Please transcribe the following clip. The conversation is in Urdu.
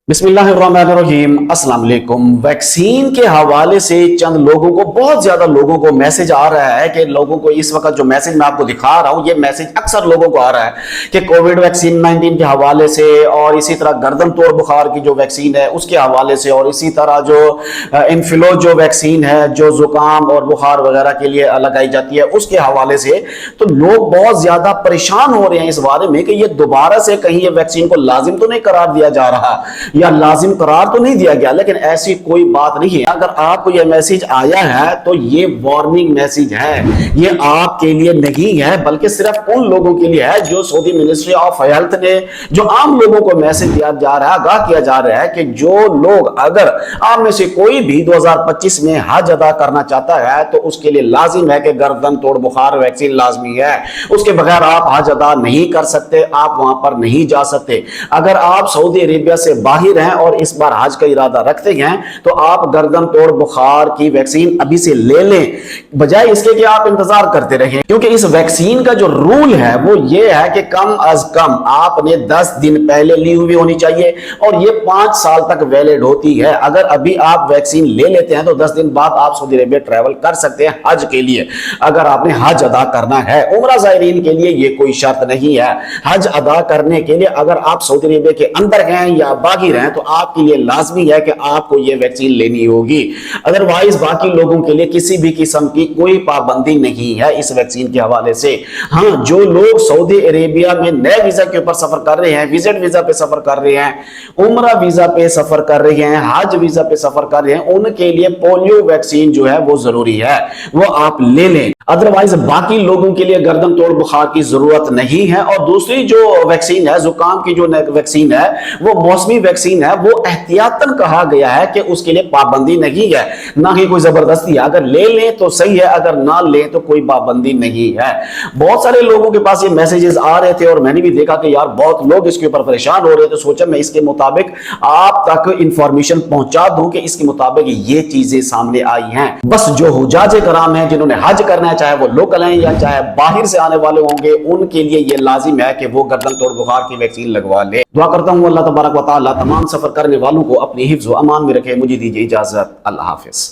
بسم اللہ الرحمن الرحیم۔ السلام علیکم۔ ویکسین کے حوالے سے چند لوگوں کو بہت زیادہ لوگوں کو میسج آ رہا ہے کہ لوگوں کو اس وقت جو میسج میں آپ کو دکھا رہا ہوں، یہ میسج اکثر لوگوں کو آ رہا ہے کہ کووڈ ویکسین 19 کے حوالے سے، اور اسی طرح گردن توڑ بخار کی جو ویکسین ہے اس کے حوالے سے، اور اسی طرح جو انفلو جو ویکسین ہے جو زکام اور بخار وغیرہ کے لیے لگائی جاتی ہے اس کے حوالے سے، تو لوگ بہت زیادہ پریشان ہو رہے ہیں اس بارے میں کہ یہ دوبارہ سے کہیں یہ ویکسین کو لازم تو نہیں قرار دیا جا رہا یا لازم قرار تو نہیں دیا گیا۔ لیکن ایسی کوئی بات نہیں ہے۔ اگر آپ کو یہ میسج آیا ہے تو یہ وارننگ میسج ہے، یہ آپ کے لیے نہیں ہے بلکہ صرف ان لوگوں کے لیے ہے جو سعودی منسٹری آف ہیلتھ نے جو عام لوگوں کو میسج دیا جا رہا ہے، آگاہ کیا جا رہا ہے کہ جو لوگ اگر آپ میں سے کوئی بھی 2025 میں حج ادا کرنا چاہتا ہے تو اس کے لیے لازم ہے کہ گردن توڑ بخار ویکسین لازمی ہے۔ اس کے بغیر آپ حج ادا نہیں کر سکتے، آپ وہاں پر نہیں جا سکتے۔ اگر آپ سعودی عربیہ سے باہر ہیں اور اس بار حج کا ارادہ رکھتے ہیں تو آپ گردن توڑ بخار کی ویکسین ابھی سے لے لیں، بجائے اس کے کہ آپ انتظار کرتے رہیں، کیونکہ اس ویکسین کا جو رول ہے وہ یہ ہے کہ کم از کم آپ نے 10 دن پہلے لی ہوئی ہونی چاہیے، اور یہ 5 سال تک ویلڈ ہوتی ہے۔ اگر ابھی آپ ویکسین لے لیتے ہیں تو 10 دن بعد آپ سعودی عربیہ ٹریول کر سکتے ہیں حج کے لیے، اگر آپ نے حج ادا کرنا ہے۔ عمرہ زائرین کے لیے یہ کوئی شرط نہیں ہے۔ حج ادا کرنے کے لیے اگر آپ سعودی عربیہ کے اندر ہیں یا باہر ہیں تو آپ کے لیے لازمی ہے کہ آپ کو یہ ویکسین لینی ہوگی، ادروائز باقی لوگوں کے لیے کسی بھی قسم کی کوئی پابندی نہیں ہے اس ویکسین کے حوالے سے۔ ہاں، جو لوگ سعودی عربیہ میں نئے ویزا کے اوپر سفر کر رہے ہیں، وزٹ ویزا پہ سفر کر رہے ہیں، عمرہ ویزا پہ سفر کر رہے ہیں، حج ویزا پہ سفر کر رہے ہیں، ان کے لیے پولیو ویکسین جو ہے وہ ضروری ہے، وہ آپ لے لیں۔ ادروائز باقی لوگوں کے لیے گردن توڑ بخار کی ضرورت نہیں ہے۔ اور دوسری جو ویکسین ہے، زکام کی جو ویکسین ہے، وہ موسمی ویکسین ہے، وہ احتیاطاً کہا گیا ہے کہ اس کے لیے پابندی نہیں ہے، نہ ہی کوئی زبردستی ہے۔ اگر لے لیں تو صحیح ہے، اگر نہ لیں تو کوئی پابندی نہیں ہے۔ بہت سارے لوگوں کے پاس یہ میسیجز آ رہے تھے اور میں نے بھی دیکھا کہ یار بہت لوگ اس کے اوپر پریشان ہو رہے تھے، سوچا میں اس کے مطابق آپ تک انفارمیشن پہنچا دوں کہ اس کے مطابق یہ چیزیں سامنے آئی ہیں۔ بس جو حجاج کرام ہیں جنہوں نے حج کرنا ہے، چاہے وہ لوکل ہیں یا چاہے باہر سے آنے والے ہوں گے، ان کے لیے یہ لازم ہے کہ وہ گردن توڑ بخار کی ویکسین لگوا لیں۔ دعا کرتا ہوں اللہ تبارک و تعالی تمام سفر کرنے والوں کو اپنی حفظ و امان میں رکھے۔ مجھے دیجیے اجازت، اللہ حافظ۔